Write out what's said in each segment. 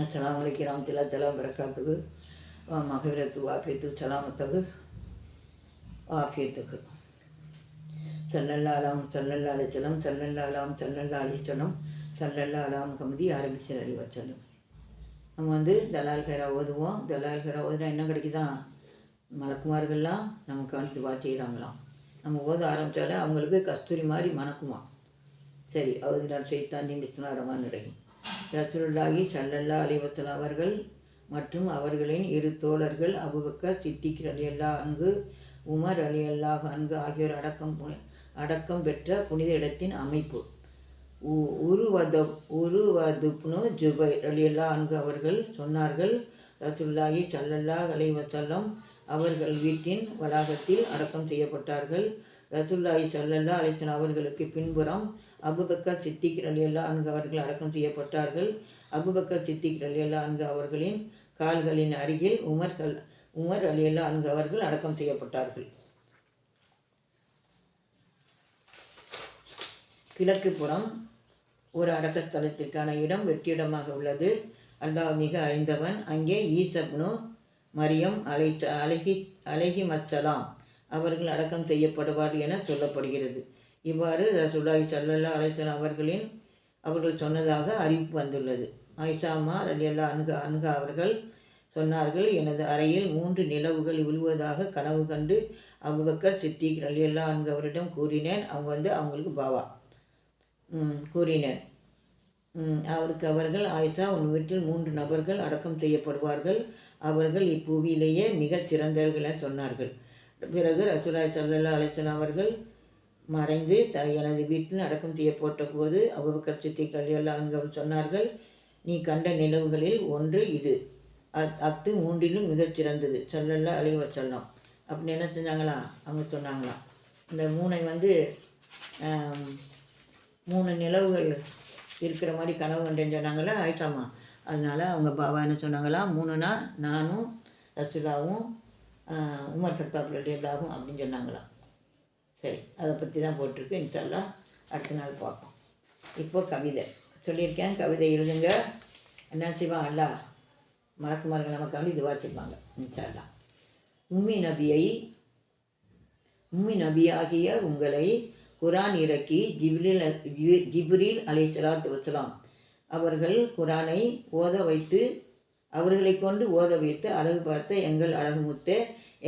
அஸ்ஸலாமு அலைக்கும் வரஹ்மத்துல்லாஹி தஆலா வபரகாத்துஹு மகவிரத்து வாஃபியத்து சலாமத்தகு ஆஃபியத்துக்கு சல்லல்லாஹு அலைஹி வஸல்லம் சல்லல்லாஹு அலைஹி வஸல்லம் சல்லல்லாஹு அலா முஹம்மதி அரபிசல் அலி வச்சல்லம். நம்ம தலால் ஹைரா ஓதுவோம். தலால் ஹைரா ஓதுனா என்ன கிடைக்குதான்? மலக்குமார்கள்லாம் நமக்கு அனுப்பி செய்கிறாங்களாம். நம்ம ஓத ஆரம்பித்தாலே அவங்களுக்கு கஸ்தூரி மாதிரி மணக்குமா. சரி, அவதுலால் ஷைத்தானின் பிஸ்மில்லாஹிர் ரஹ்மானிர் ரஹீம். ரசூலுல்லாஹி ஸல்லல்லாஹு அலைஹி வஸல்லம் அவர்கள் மற்றும் அவர்களின் இரு தோழர்கள் அபூபக்கர் சித்திக் ரலியல்லாஹு அன்ஹு, உமர் ரலியல்லாஹு அன்ஹு ஆகியோர் அடக்கம் பெற்ற புனித இடத்தின் அமைப்பு. உருவதுப்னு ஜுபைர் ரலியல்லாஹு அன்ஹு அவர்கள் சொன்னார்கள், ரசூலுல்லாஹி ஸல்லல்லாஹு அலைஹி வஸல்லம் அவர்கள் வீட்டின் வளாகத்தில் அடக்கம் செய்யப்பட்டார்கள். ரசூலுல்லாஹி ஸல்லல்லாஹு அலைஹி வஸல்லம் அவர்களுக்கு பின்புறம் அபூபக்கர் சித்திக் ரலியல்லாஹு அன்ஹு அவர்கள் அடக்கம் செய்யப்பட்டார்கள். அபூபக்கர் சித்திக் ரலியல்லாஹு அன்ஹு அவர்களின் கால்களின் அருகில் உமர் ரலியல்லாஹு அன்ஹு அவர்கள் அடக்கம் செய்யப்பட்டார்கள். கிழக்கு புறம் ஒரு அடக்கத்தலத்திற்கான இடம் வெற்றிடமாக உள்ளது. அல்லாஹ் மிக அறிந்தவன். அங்கே ஈசப்னு மரியம் அலைஹிமஸ்ஸலாம் அவர்கள் அடக்கம் செய்யப்படுவார் என சொல்லப்படுகிறது. இவ்வாறு ரசூலுல்லாஹி ஸல்லல்லாஹு அலைஹி வஸல்லம் அவர்கள் சொன்னதாக அறிவிப்பு வந்துள்ளது. ஆயிஷா ரலியல்லாஹு அன்ஹா அவர்கள் சொன்னார்கள், எனது அறையில் 3 நிலவுகள் விழுவதாக கனவு கண்டு அபூபக்கர் சித்திக் ரலியல்லாஹு அன்ஹு அவரிடம் கூறினேன். அவங்களுக்கு பாவா கூறினேன். அவர்கள், ஆயிஷா, உன் வீட்டில் 3 நபர்கள் அடக்கம் செய்யப்படுவார்கள். அவர்கள் இப்புவியிலேயே மிகச் சிறந்தவர்கள் என சொன்னார்கள். பிறகு ரசூலுல்லாஹி ஸல்லல்லாஹு அலைஹி வஸல்லம் அவர்கள் மறைந்து எனது வீட்டில் அடக்கம் செய்யப்பட்ட போது அபூபக்கர் சித்திக் ரலியல்லாஹு அன்ஹு சொன்னார்கள், நீ கண்ட நிலவுகளில் ஒன்று இது, அத்து 3லும் மிகச் சிறந்தது ஸல்லல்லாஹு அலைஹி வஸல்லம். அப்படின்னு என்ன செஞ்சாங்களாம்? அவங்க சொன்னாங்களாம், இந்த 3 நிலவுகள் இருக்கிற மாதிரி கனவு கண்டேன்னு சொன்னாங்களா ஆயிஷாமா. அதனால் அவங்க பாபா என்ன சொன்னாங்களாம், 3னா நானும் ரசூலாவும் உமர் கத்தாப் ரலியல்லாஹு அப்படின்னு சொன்னாங்களாம். சரி, அதை பற்றி தான் போட்டிருக்கு. இன்ஷா அல்லாஹ் அடுத்த நாள் பார்ப்போம். இப்போ கவிதை சொல்லியிருக்கேன். கவிதை எழுதுங்க. என்ன செய்வான் அல்லாஹ்? மலக்குமார்கள் நமக்காக இது வாசிப்பாங்க இன்ஷா அல்லாஹ். உம்மி நபியாகிய உங்களை குரான் இறக்கி ஜிப்ரீல் அலைஹிஸ்ஸலாத்து வஸ்ஸலாம் அவர்கள் குரானை அவர்களை கொண்டு ஓத வைத்து அழகு பார்த்த எங்கள் அழகு முத்தே,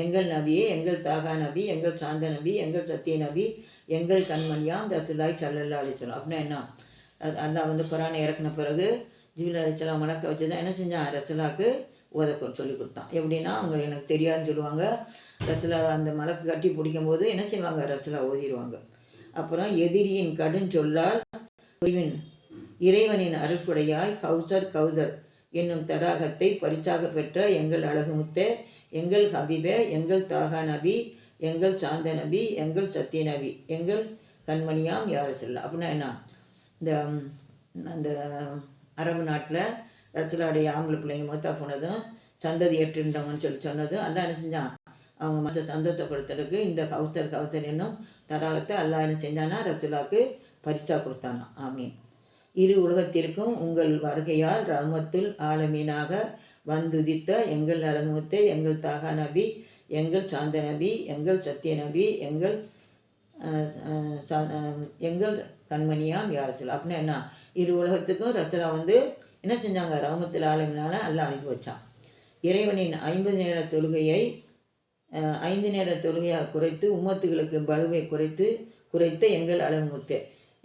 எங்கள் நபியே, எங்கள் தாகா நபி, எங்கள் சாந்த நபி, எங்கள் சத்திய நபி, எங்கள் கண்மணியாம் ரசூலுல்லாஹி ஸல்லல்லாஹு அலைஹி வஸல்லம். அப்படின்னா என்ன? அல்லாஹ் குரானை இறக்குன பிறகு ஜிப்ரீல் அலைஹிஸ்ஸலாம் மலக்க வச்சு தான் என்ன செஞ்சான்? ரசூலுல்லாஹ்க்கு ஓத சொல்லி கொடுத்தான். எப்படின்னா, அவங்க எனக்கு தெரியாதுன்னு சொல்லுவாங்க. ரசூலுல்லாஹ் அந்த மலக்கு கட்டி பிடிக்கும் போது என்ன செய்வாங்க? ரசூலுல்லாஹ் ஓதிடுவாங்க. அப்புறம் எதிரியின் கடுஞ்சொல்லால் இறைவனின் அருட்கொடையாய் கௌதர் என்னும் தடாகத்தை பரிசாக பெற்ற எங்கள் அழகு முத்தே, எங்கள் ஹபீபே, எங்கள் தாகா நபி, எங்கள் சாந்த நபி, எங்கள் சத்திய நபி, எங்கள் கண்மணியாம் யார சொல்ல. அப்படின்னா என்ன? அந்த அரபு நாட்டில் ரசூலுல்லாஹுடைய ஆம்பளை பிள்ளைங்க மொத்தா போனதும் சந்ததி ஏற்றுன்றவங்கன்னு சொன்னதும் அல்லாஹ் என்ன செஞ்சான்? அவங்க மற்ற சந்தோஷப்படுத்துறதுக்கு இந்த கௌசர் என்னும் தடாகத்தை அல்லாஹ் என்ன செஞ்சானா? ரசூலுல்லாஹ்க்கு பரிசா கொடுத்தானா. ஆமீன். இரு உலகத்திற்கும் உங்கள் வருகையால் ரஹ்மத்துல் ஆலமீனாக வந்துதித்த எங்கள் அழகுமுத்தே, எங்கள் தாகா நபி, எங்கள் சாந்த நபி, எங்கள் சத்திய நபி, எங்கள் கண்மணியாம் யார சொல்ல. அப்படின்னா என்ன? இரு உலகத்துக்கும் ரசூலுல்லாஹ் என்ன செஞ்சாங்க? ரஹ்மத்துல் ஆலமீனால அல்லாஹ் அனுப்பி வச்சான். இறைவனின் 5 நேர தொழுகையை 5 நேர தொழுகையாக குறைத்து உம்மத்துகளுக்கு பலுவை குறைத்த எங்கள் அழகுமுத்தே,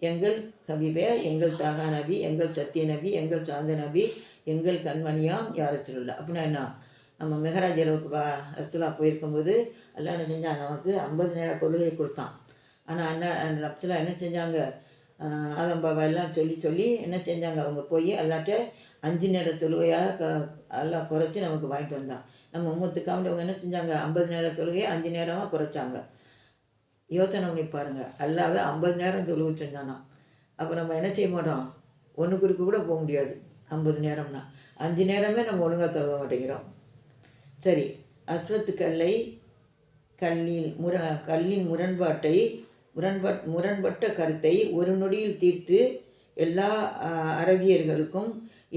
எங்கள் ஹபீபே, எங்கள் தாகா நபி, எங்கள் சத்திய நபி, எங்கள் சாந்த நபி, எங்கள் கண்மணியாம் யார சொல்லல. அப்படின்னா என்ன? நம்ம மெஹராஜ் இரவுக்கு ரசூலுல்லாஹ் போயிருக்கும்போது அல்லாஹ் என்ன செஞ்சான்? நமக்கு 50 நேர தொழுகை கொடுத்தான். ஆனால் ரசூலுல்லாஹ் என்ன செஞ்சாங்க? ஆதம் பாபா எல்லாம் சொல்லி என்ன செஞ்சாங்க? அவங்க போய் அல்லாட்ட 5 நேர தொழுகையாக எல்லாம் குறைச்சி நமக்கு வாங்கிட்டு வந்தான். நம்ம உம்மத்துக்காக அவங்க என்ன செஞ்சாங்க? 50 நேர தொழுகையை 5 நேரமாக குறைச்சாங்க. யோசனை பண்ணி பாருங்கள். அல்லாஹ் 50 நேரம் தொழுகை செஞ்சானா. அப்போ நம்ம என்ன செய்ய மாட்டோம்? ஒன்றுக்கு கூட போக முடியாது. 50 நேரம்னா 5 நேரமே நம்ம ஒழுங்காக தொழுக மாட்டேங்கிறோம். சரி, அஸ்வத்து கல்லின் முரண்பட்ட கருத்தை ஒரு நொடியில் தீர்த்து எல்லா அரபியர்களுக்கும்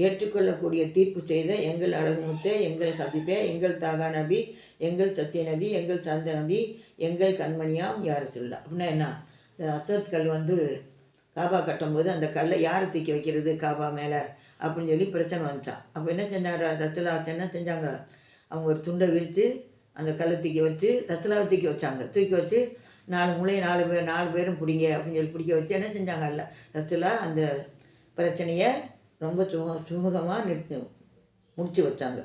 ஏற்றுக்கொள்ளக்கூடிய தீர்ப்பு செய்த எங்கள் அழகுமுத்தே, எங்கள் ஹபீபே, எங்கள் தாகா நபி, எங்கள் சத்திய நபி, எங்கள் சாந்த நபி, எங்கள் கண்மணியாம் யா ரசூலுல்லாஹ். அப்படின்னா என்ன, இந்த அஸ்வத் கல் வந்து காபா கட்டும்போது அந்த கல்லை யார் தூக்கி வைக்கிறது காபா மேலே அப்படின்னு சொல்லி பிரச்சனை வந்துச்சான். அப்போ என்ன செஞ்சாங்க ரசூலுல்லாஹ், என்ன செஞ்சாங்க, அவங்க ஒரு துண்டை விரித்து அந்த கல்லை தூக்கி வச்சு ரசூலுல்லாஹ் தூக்கி வச்சாங்க. தூக்கி வச்சு 4 மூலையை 4 பேரும் பிடிங்க அப்படின்னு சொல்லி பிடிக்க வச்சு என்ன செஞ்சாங்க, அல்ல ரசூலுல்லாஹ் அந்த பிரச்சனையை ரொம்ப சுமூகமாக முடிச்சு வச்சாங்க.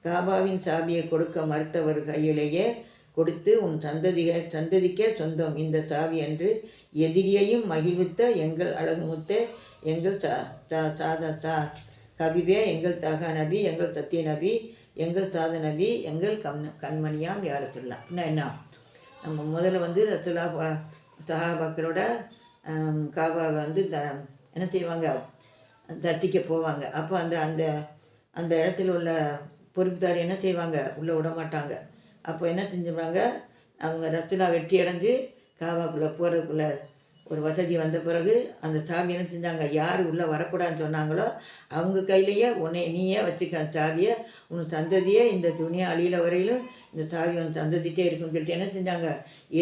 காபாவின் சாவியை கொடுக்க மறுத்தவர் கையிலேயே கொடுத்து உன் சந்ததிக்கே சொந்தம் இந்த சாவி என்று எதிரியையும் மகிழ்வித்த எங்கள் அழகுமுத்தே, எங்கள் ஹபீபே, எங்கள் தாகா நபி, எங்கள் சத்திய நபி, எங்கள் சாத நபி, எங்கள் கண்மணியாம் யா ரசூலுல்லாஹ். என்ன, நம்ம முதல்ல வந்து ரசூலுல்லாஹ் சஹாபாக்களோட காபாவை வந்து என்ன செய்வாங்க, தரிசிக்க போவாங்க. அப்போ அந்த அந்த அந்த இடத்துல உள்ள பொறுப்புதாரி என்ன செய்வாங்க, உள்ளே விட மாட்டாங்க. அப்போ என்ன செஞ்சுருவாங்க, அவங்க ரசூலுல்லாஹ் வெற்றி அடைஞ்சு காபாக்குள்ளே போகிறதுக்குள்ள ஒரு வசதி வந்த பிறகு அந்த சாவி என்ன செஞ்சாங்க, யார் உள்ளே வரக்கூடாதுன்னு சொன்னாங்களோ அவங்க கையிலேயே நீயே வச்சுக்க சாவியை, உன் சந்ததியே இந்த துணியை அழியில வரையிலும் இந்த சாவி உன் சந்ததிட்டே இருக்குன்னு சொல்லிட்டு என்ன செஞ்சாங்க,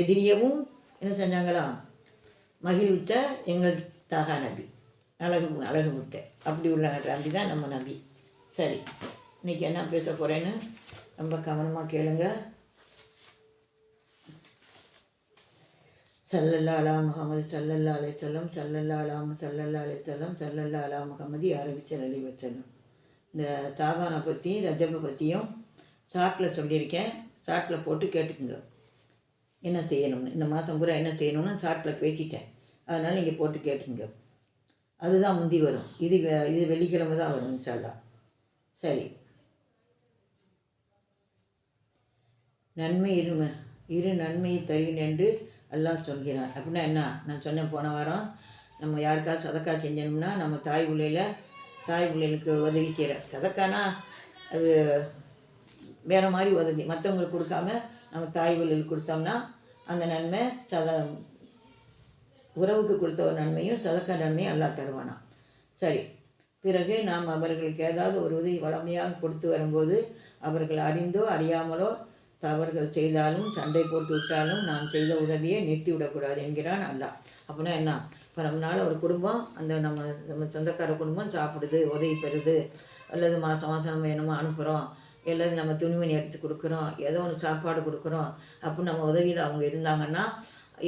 எதிரியவும் என்ன செஞ்சாங்களாம், மகிழ்வித்த எங்கள் தாகா நபி, அழகு முத்தை. அப்படி உள்ள நபி தான் நம்ம நபி. சரி, இன்றைக்கி என்ன பேச போகிறேன்னு ரொம்ப கவனமாக கேளுங்க. சல்லல்லா அலா முஹம்மது சல்லல்லா அலைஹி வஸல்லம், சல்லல்லா அலாம் சல்லல்லா அலைஹி வஸல்லம், சல்லல்லா அலா முஹம்மது அரபி ஸல்லல்லாஹு அலைஹி வஸல்லம். இந்த சாபானை பற்றியும் ரஜபை பற்றியும் ஷார்ட்டில் சொல்லியிருக்கேன். ஷார்ட்டில் போட்டு கேட்டுக்குங்க என்ன செய்யணும்னு. இந்த மாதம் பூரா என்ன செய்யணும்னு ஷார்ட்டில் பேசிட்டேன். அதனால் நீங்கள் போட்டு கேட்டுங்க. அதுதான் முந்தி வரும். இது வெள்ளிக்கிழமை தான் வரும் இன்ஷா அல்லாஹ். சரி, நன்மை இரு நன்மையை தருகிறேன் என்று அல்லாஹ் சொல்கிறான். அப்படின்னா என்ன, நான் சொன்னேன் போன வாரம், நம்ம யாருக்காவது சதக்கா செஞ்சோம்னா நம்ம தாய் பிள்ளைகளுக்கு உதவி செய்கிற சதக்கானா அது வேறு மாதிரி உதவி, மற்றவங்களுக்கு கொடுக்காம நம்ம தாய் பிள்ளைகளுக்கு கொடுத்தோம்னா அந்த நன்மை உறவுக்கு கொடுத்த ஒரு நன்மையும் சதக்கா நன்மையும் அல்லாஹ் தருவானா. சரி, பிறகு நாம் அவர்களுக்கு ஏதாவது ஒரு உதவி வளமையாக கொடுத்து வரும்போது அவர்கள் அறிந்தோ அறியாமலோ தவறுகள் செய்தாலும் சண்டை போட்டு விட்டாலும் நாம் செய்த உதவியை நிறுத்தி விடக்கூடாது என்கிறான் அல்லாஹ். அப்படின்னா என்ன, இப்போ நம்மளால் ஒரு குடும்பம் அந்த நம்ம சொந்தக்கார குடும்பம் சாப்பிடுது, உதவி பெறுது, அல்லது மாதம் நம்ம என்னமோ அனுப்புகிறோம், அல்லது நம்ம துணிமணி எடுத்து கொடுக்குறோம், ஏதோ ஒன்று சாப்பாடு கொடுக்குறோம், அப்படின்னு நம்ம உதவியில் அவங்க இருந்தாங்கன்னா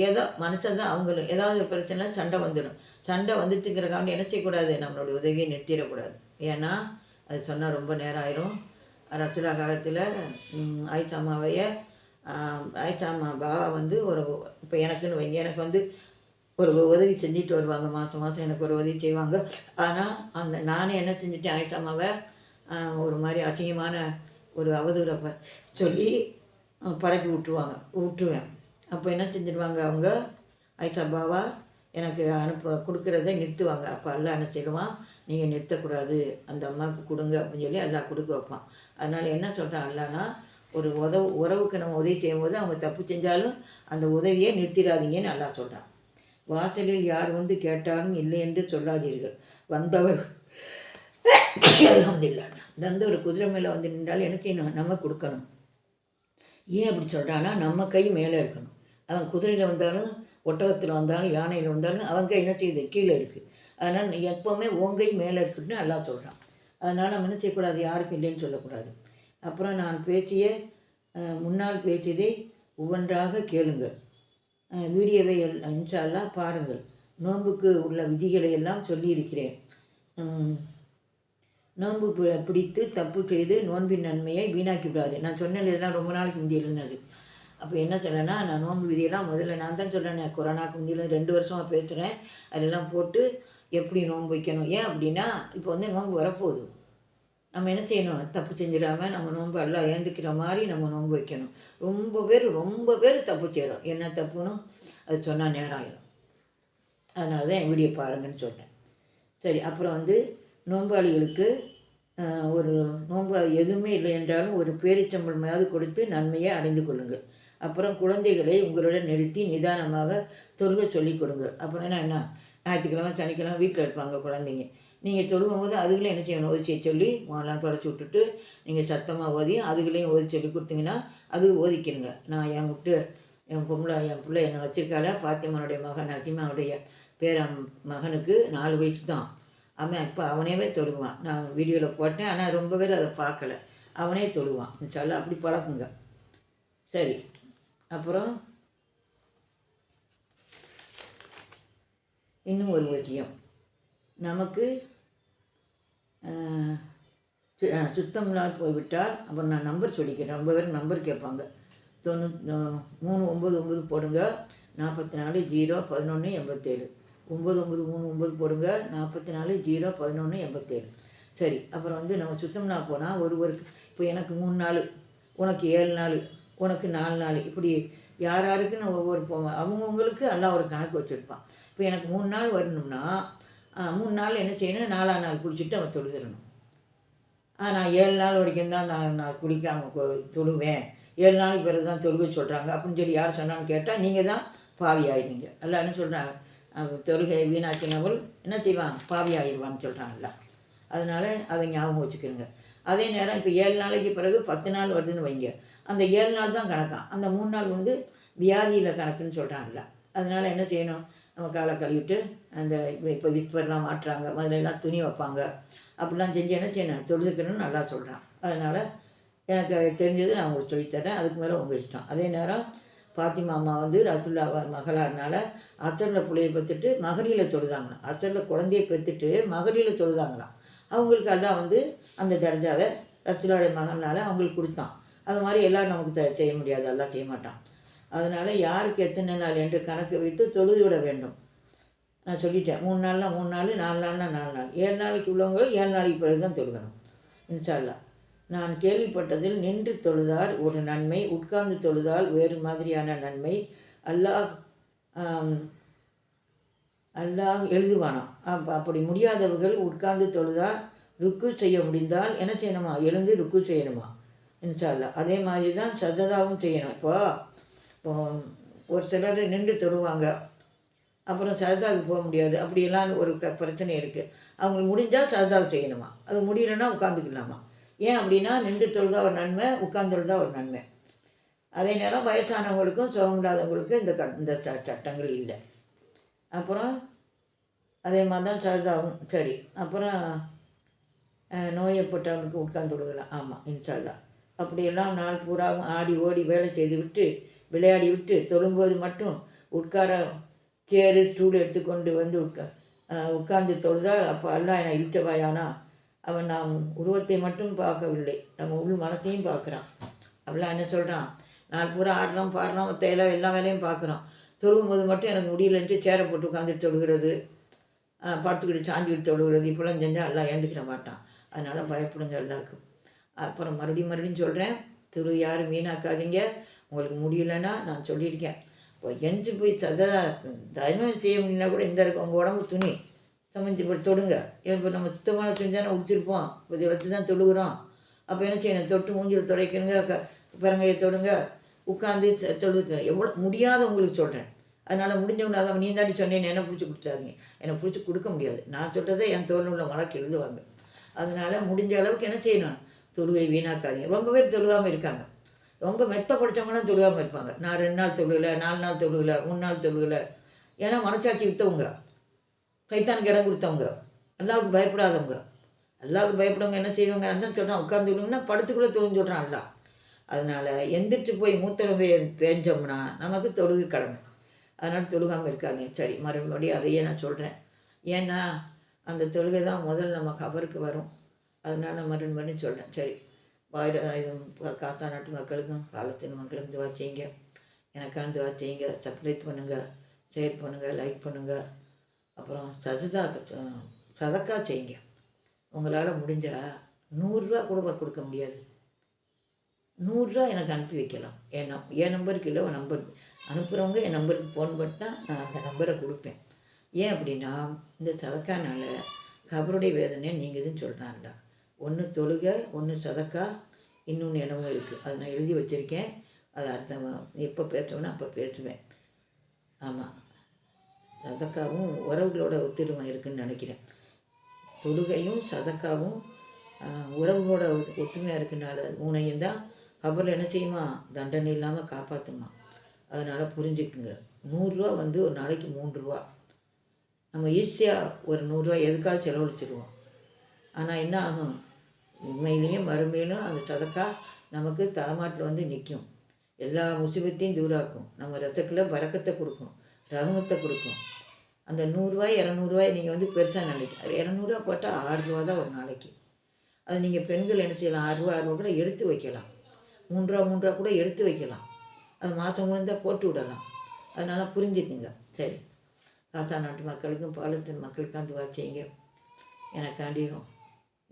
ஏதோ மனுஷன் தான் அவங்களும் ஏதாவது ஒரு பிரச்சனை சண்டை வந்துடும். சண்டை வந்துட்டுங்கிறக்காண்டி என்ன செய்யக்கூடாது, நம்மளோட உதவியை நிறுத்திடக்கூடாது. ஏன்னா அது சொன்னால் ரொம்ப நேரம் ஆயிரும். ரசூலா காலத்தில் ஆயிஷாமா பாவா வந்து இப்போ எனக்குன்னு வைங்க, எனக்கு வந்து ஒரு உதவி செஞ்சுட்டு வருவாங்க, மாதம் எனக்கு ஒரு உதவி செய்வாங்க. ஆனால் நானே என்ன செஞ்சுட்டேன், ஆயிஷாமாவை ஒரு மாதிரி அசிங்கமான ஒரு அவதூறை சொல்லி பரப்பி விட்டுருவேன். அப்போ என்ன செஞ்சிடுவாங்க, அவங்க ஆயிஷா பாவா எனக்கு கொடுக்குறத நிறுத்துவாங்க. அப்போ அல்லாஹ் என்ன செய்வான், நீங்கள் நிறுத்தக்கூடாது, அந்த அம்மாவுக்கு கொடுங்க அப்படின்னு சொல்லி அல்லாஹ் கொடுக்க வைப்பான். அதனால் என்ன சொல்கிறான் அல்லாஹ்னா, ஒரு உறவுக்கு நம்ம உதவி செய்யும்போது அவங்க தப்பு செஞ்சாலும் அந்த உதவியை நிறுத்திடாதீங்கன்னு அல்லாஹ் சொல்கிறான். வாசலில் யார் வந்து கேட்டாலும் இல்லை என்று சொல்லாதீர்கள். வந்தவர் வந்து ஒரு குதிரை மேலே வந்து நின்றாலும் என்ன செய்யணும், நம்ம கொடுக்கணும். ஏன் அப்படி சொல்கிறான்னா, நம்ம கை மேலே இருக்கணும். அவன் குதிரையில் வந்தாலும் ஒட்டகத்தில் வந்தாலும் யானையில் வந்தாலும் அவங்க என்ன செய்யுது, கீழே இருக்குது. அதனால் எப்போவுமே ஓங்கை மேலே இருக்குதுன்னு எல்லாம் சொல்கிறான். அதனால் நம்ம என்ன செய்யக்கூடாது, யாருக்கும் இல்லைன்னு சொல்லக்கூடாது. அப்புறம் நான் முன்னால் பேசியதை ஒவ்வொன்றாக கேளுங்கள், வீடியோவை இன்ஷா அல்லாஹ் பாருங்கள். நோன்புக்கு உள்ள விதிகளை எல்லாம் சொல்லியிருக்கிறேன். நோன்பு பிடித்து தப்பு செய்து நோன்பின் நன்மையை வீணாக்கி விடாது. நான் சொன்னேன் இதெல்லாம் ரொம்ப நாளைக்கு முந்தி எழுதினது. அப்போ என்ன சொல்கிறேன்னா, நான் நோன்பு விதியெல்லாம் முதல்ல நான் தான் சொல்கிறேன். கொரோனாக்கு முந்தியில் 2 வருஷமாக பேசுகிறேன். அதெல்லாம் போட்டு எப்படி நோன்பு வைக்கணும். ஏன் அப்படின்னா, இப்போ வந்து நோன்பு வரப்போகுது. நம்ம என்ன செய்யணும், தப்பு செஞ்சிடாமல் நம்ம நோன்பு எல்லாம் ஏந்துக்கிற மாதிரி நம்ம நோன்பு வைக்கணும். ரொம்ப பேர் தப்பு செய்கிறோம். என்ன தப்புன்னு அது சொன்னால் நேரம் ஆகிடும். அதனால தான் என் வீடியோ பாருங்கன்னு சொல்கிறேன். சரி, அப்புறம் வந்து நோன்பாளிகளுக்கு ஒரு நோன்பு எதுவுமே இல்லை என்றாலும் ஒரு பேரிச்சம்பளமாவது கொடுத்து நன்மையை அடைந்து கொள்ளுங்கள். அப்புறம் குழந்தைகளை உங்களுடன் நிறுத்தி நிதானமாக தொழுக சொல்லிக் கொடுங்க. அப்படின்னா என்ன, ஞாயிற்றுக்கிழமை சனிக்கிழமை வீட்டில் இருப்பாங்க குழந்தைங்க. நீங்கள் தொழுகும்போது அதுகளே என்ன செய்யணும், ஓதி செய்ய சொல்லி முகம்லாம் தொடச்சி விட்டுட்டு நீங்கள் சத்தமாக ஓதி அதுகளையும் ஓதி சொல்லி கொடுத்தீங்கன்னா அது ஓதிக்கிருங்க. நான் என் என் பிள்ளை என்னை வச்சிருக்காள பாத்திமாவுடைய மகன் நசிமாவுடைய மகனுக்கு 4 வயசு தான். அவன் இப்போ அவனேவே தொழுவான். நான் வீடியோவில் போட்டேன், ஆனால் ரொம்ப பேர் அதை பார்க்கல. அவனே தொழுவான். இன்ஷா அப்படி பழக்குங்க. சரி, அப்புறம் இன்னும் ஒரு விஷயம். நமக்கு சுத்தமில்லாத போய்விட்டால் அப்புறம் நான் நம்பர் சொல்லிக்கிறேன். ரொம்ப பேர் நம்பர் கேட்பாங்க. 399 போடுங்க, 44 0 11 87. 9939 போடுங்க, 44 0 11 87. சரி, அப்புறம் வந்து நம்ம சுத்தம்னா போனால் ஒருவருக்கு இப்போ எனக்கு 3 நாள், உனக்கு 7 நாள், உனக்கு 4 நாள், இப்படி யாருக்கு நான் ஒவ்வொரு போவேன். அவங்கவுங்களுக்கு எல்லாம் ஒரு கணக்கு வச்சுருப்பான். இப்போ எனக்கு 3 நாள் வரணும்னா 3 நாள் என்ன செய்யணும், 4ஆம் நாள் குளிச்சுட்டு அவன் தொழுதுடணும். நான் 7 நாள் வரைக்கும் தான் நான் குளிக்காமல் தொழுவேன், 7 நாளுக்கு பிறகு தான் தொழுக சொல்கிறாங்க அப்படின்னு சொல்லி யார் சொன்னான்னு கேட்டால் நீங்கள் தான் பாவி ஆயிடுவீங்க. எல்லாம் என்ன சொல்கிறாங்க, தொழுகை வீணாக்கினவள் என்ன செய்வான், பாவி ஆயிடுவான்னு சொல்கிறாங்கல்ல. அதனால் அதை ஞாபகம் வச்சுக்கிறோங்க. அதே நேரம் இப்போ 7 நாளைக்கு பிறகு 10 நாள் வருதுன்னு வைங்க, அந்த 7 நாள் தான் கணக்கான், அந்த 3 நாள் வந்து வியாதியில் கணக்குன்னு சொல்கிறாங்கல்ல. அதனால் என்ன செய்யணும், நம்ம காலை கழுவிட்டு அந்த இப்போ விஸ்பர்லாம் மாட்டுறாங்க, முதலெல்லாம் துணி வைப்பாங்க, அப்படிலாம் செஞ்சு என்ன செய்யணும், தொழுதுக்கணும்னு நல்லா சொல்கிறான். அதனால் எனக்கு தெரிஞ்சது நான் உங்களுக்கு சொல்லித்தரேன், அதுக்கு மேலே உங்கள் இஷ்டம். அதே நேரம் பாத்திமா அம்மா வந்து ரசுல்லா மகளாருனால அசரில் பிள்ளையை பெற்றுட்டு மகரியில் தொழுதாங்களாம். அசரில் குழந்தையை பெற்றுட்டு மகரியில் தொழுதாங்களாம். அவங்களுக்கு எல்லாம் வந்து அந்த தர்ஜாவை ரசுல்லாவுடைய மகனால் அவங்களுக்கு கொடுத்தான். அது மாதிரி எல்லோரும் நமக்கு செய்ய முடியாது, எல்லாம் செய்ய மாட்டான். அதனால் யாருக்கு எத்தனை நாள் என்று கணக்கு வைத்து தொழுது விட வேண்டும். நான் சொல்லிட்டேன், 3 நாள்னா 3 நாள், 4 நாள்னா 4 நாள், 7 நாளைக்கு உள்ளவங்க 7 நாளைக்கு பிறகு தான் தொழுகணும். இன்ஷா அல்லாஹ். நான் கேள்விப்பட்டதில் நின்று தொழுதால் ஒரு நன்மை, உட்கார்ந்து தொழுதால் வேறு மாதிரியான நன்மை அல்லாஹ் எழுதுவானாம். அப்படி முடியாதவர்கள் உட்கார்ந்து தொழுதால் ருக்கு செய்ய முடிந்தால் என்ன செய்யணுமா, எழுந்து ருக்கு செய்யணுமா இன்ஷா அல்லாஹ். அதே மாதிரி தான் சஜதாவும் செய்யணும். இப்போ ஒரு சிலர் நின்று தொழுவாங்க, அப்புறம் சஜதாவுக்கு போக முடியாது, அப்படியெல்லாம் ஒரு பிரச்சனை இருக்குது. அவங்களுக்கு முடிஞ்சால் சஜதாவு செய்யணுமா, அது முடியலைன்னா உட்காந்துக்கலாமா. ஏன் அப்படின்னா நின்று தொழுதா ஒரு நன்மை, உட்கார்ந்து தொழுதா ஒரு நன்மை. அதே நேரம் வயசானவங்களுக்கும் சுகமில்லாதவங்களுக்கும் இந்த சட்டங்கள் இல்லை. அப்புறம் அதே மாதிரி தான் சஜதாவும். சரி, அப்புறம் நோயப்பட்டவனுக்கு உட்கார்ந்து தொழுகலாம். ஆமாம், இன்ஷா அல்லாஹ். அப்படியெல்லாம் நாள் பூராவும் ஆடி ஓடி வேலை செய்து விட்டு விளையாடி விட்டு தொழும்போது மட்டும் உட்கார சேரு ஸ்டூல் எடுத்துக்கொண்டு வந்து உட்கார்ந்து தொழுதால் அப்போ அல்லாஹ் என்னை இழுச்சவாயானா, அவன் நாம் உருவத்தை மட்டும் பார்க்கவில்லை, நம்ம உள் மனத்தையும் பார்க்குறான். அப்படிலாம் என்ன சொல்கிறான், நாள் பூரா ஆடுறோம் பாடுறோம் எல்லா வேலையும் பார்க்குறோம், தொழுகும்போது மட்டும் எனக்கு முடியலன்ட்டு சேரை போட்டு உட்காந்துட்டு தொழுகிறது, படுத்துக்கிட்டு சாஞ்சிக்கிட்டு தொழுகிறது, இப்போலாம் செஞ்சால் எல்லாம் ஏந்துக்கிட மாட்டான். அதனால் பயப்படுங்க எல்லாருக்கும். அப்புறம் மறுபடியும் சொல்கிறேன், யாரும் வீணாக்காதீங்க. உங்களுக்கு முடியலன்னா நான் சொல்லியிருக்கேன், இப்போ எஞ்சி போய் தயமம் செய்ய முடியலனா கூட இந்த இருக்க உங்கள் உடம்பு துணி சமைஞ்சு போய் தொடுங்க. இப்போ நம்ம சுத்தமான துணி தானே உடிச்சிருப்போம், இதை வச்சு தான் தொழுகிறோம். அப்போ என்ன செய்யணும், தொட்டு மூஞ்சில் துடைக்கணுங்க, பிறங்கையை தொடுங்க, உட்காந்து தொழுதுங்க. எவ்வளோ முடியாதவங்களுக்கு சொல்கிறேன். அதனால் முடிஞ்சவங்க அதை நீ தாண்டி சொன்னேன்னு என்ன பிடிச்சி கொடுத்தாதீங்க, என்னை பிடிச்சி கொடுக்க முடியாது. நான் சொல்கிறத என் தோல் உள்ள வழக்கு எழுதுவாங்க. அதனால் முடிஞ்ச அளவுக்கு என்ன செய்யணும், தொழுகை வீணாக்காதீங்க. ரொம்ப பேர் தொழுகாமல் இருக்காங்க, ரொம்ப மெத்த படித்தவங்களாம் தொழுகாமல் இருப்பாங்க. நான் 2 நாள் தொழுகலை, 4 நாள் தொழுகலை, 3 நாள் தொழுகலை. ஏன்னா மனசாட்சி விற்றவங்க, சைத்தானுக்கு இடம் கொடுத்தவங்க, அல்லாவுக்கு பயப்படாதவங்க. அல்லாவுக்கு பயப்படுறவங்க என்ன செய்வாங்க, அண்ணன் சொல்கிறான் உட்காந்து விடுங்கன்னா படுத்துக்குள்ளே தொழுன்னு சொல்கிறான் அல்லா. அதனால் எந்திரிச்சு போய் மூத்திரம் பேஞ்சோம்னா நமக்கு தொழுகு கடமை. அதனால் தொழுகாமல் இருக்காதீங்க. சரி, மறுபடியும் அதையே நான் சொல்கிறேன். ஏன்னா அந்த தொழுகை தான் முதல் நம்ம கபருக்கு வரும். அதனால் நான் மறுபடியும் சொல்கிறேன். சரி, காத்தா நாட்டு மக்களுக்கும் பாலத்தின் மக்களுக்கும் துவா செய்யுங்க, எனக்கான துவா செய்யுங்க, சப்ஸ்கிரைப் பண்ணுங்கள், ஷேர் பண்ணுங்கள், லைக் பண்ணுங்கள். அப்புறம் சதக்கா செய்யுங்க. உங்களால் முடிஞ்சால் 100 ரூபா கூட கொடுக்க முடியாது, 100 ரூபா எனக்கு அனுப்பி வைக்கலாம். என் நம்பருக்கு இல்லை, நம்பர் அனுப்புகிறவங்க என் நம்பருக்கு ஃபோன் பண்ணிட்டா நான் அந்த நம்பரை கொடுப்பேன். ஏன் அப்படின்னா இந்த சதக்கானால் கபருடைய வேதனையை நீங்கதுன்னு சொல்கிறான்டா. ஒன்று தொழுகை, ஒன்று சதக்கா, இன்னொன்று என்னமோ இருக்குது, அதை நான் எழுதி வச்சுருக்கேன். அதை அடுத்த எப்போ பேசுவேன்னா அப்போ பேசுவேன். ஆமாம், சதக்காவும் உறவுகளோட ஒத்துழைமை இருக்குதுன்னு நினைக்கிறேன். தொழுகையும் சதக்காவும் உறவுகளோட ஒற்றுமையாக இருக்குனால 3ஐயும் தான் கபரில் என்ன செய்யுமா, தண்டனை இல்லாமல் காப்பாற்றுமா. அதனால் புரிஞ்சுக்குங்க. 100 வந்து ஒரு நாளைக்கு 3 ரூபா. நம்ம ஈஸியாக ஒரு 100 எதுக்காக செலவழிச்சிடுவோம். ஆனால் என்ன ஆகும், உண்மையிலேயும் மறுமையிலும் அந்த சதக்கா நமக்கு தலைமாட்டில் வந்து நிற்கும். எல்லா முசிபத்தையும் தூராக்கும். நம்ம ரசக்கில் பறக்கத்தை கொடுக்கும், ரகமத்தை கொடுக்கும். அந்த 100 200 நீங்கள் வந்து பெருசாக நினைக்க 200 போட்டால் 6 ரூபா தான் ஒரு நாளைக்கு. அது நீங்கள் பெண்கள் என்ன செய்யலாம், 6 ரூபா கூட எடுத்து வைக்கலாம். 3 ரூபா கூட எடுத்து வைக்கலாம். அது மாதம் முடிந்தால் போட்டு விடலாம். அதனால் புரிஞ்சுக்குங்க. சரி, காசா நாட்டு மக்களுக்கும் பாலத்தின் மக்களுக்கும் துவா செய்யுங்க. எனக்காண்டியும்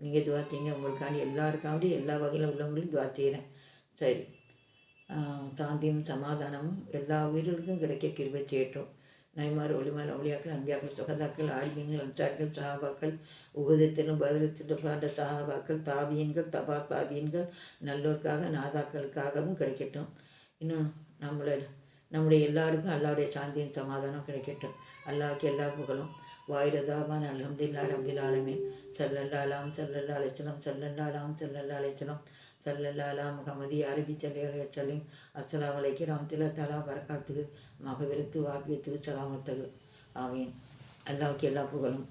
நீங்கள் துவா செய்யுங்க. உங்களுக்காண்டி எல்லாருக்காண்டி எல்லா வகையில் உள்ளவங்களையும் துவா செய்கிறேன். சரி, சாந்தியும் சமாதானமும் எல்லா உயிர்களுக்கும் கிடைக்க கிருபை செய்யட்டும். நைமார் ஒளிமார் ஒளியாக்கள் அன்பியாக்கள் சுகதாக்கள் ஆழ்மீன்கள் அன்சார்கள் சஹாபாக்கள் உபதத்திலும் பதிலத்திலும் பாண்ட சஹாபாக்கள் தாபியன்கள் தபா தாபியன்கள் நல்லோருக்காக நாதாக்களுக்காகவும் கிடைக்கட்டும். இன்னும் நம்முடைய எல்லாருக்கும் அல்லாவுடைய சாந்தியின் சமாதானம் கிடைக்கட்டும். அல்லாவுக்கு எல்லா புகழும். வாயிரதாபான் அல்ஹம்துலில்லாஹ் ரப்பில் ஆலமீன். ஸல்லல்லாஹு அலைஹி வஸல்லம் ஸல்லல்லாஹு அலா முஹம்மதி அரபி ஸல்லல்லாஹு அலைஹி வஸல்லம். அஸ்ஸலாமு அலைக்கும் ரஹ்மத்துல்லாஹி தஆலா பரகாத்துஹு மகவிரத்து வாஃபியத்து சலாமத்துஹு. ஆமீன். அல்லாவுக்கு எல்லா புகழும்.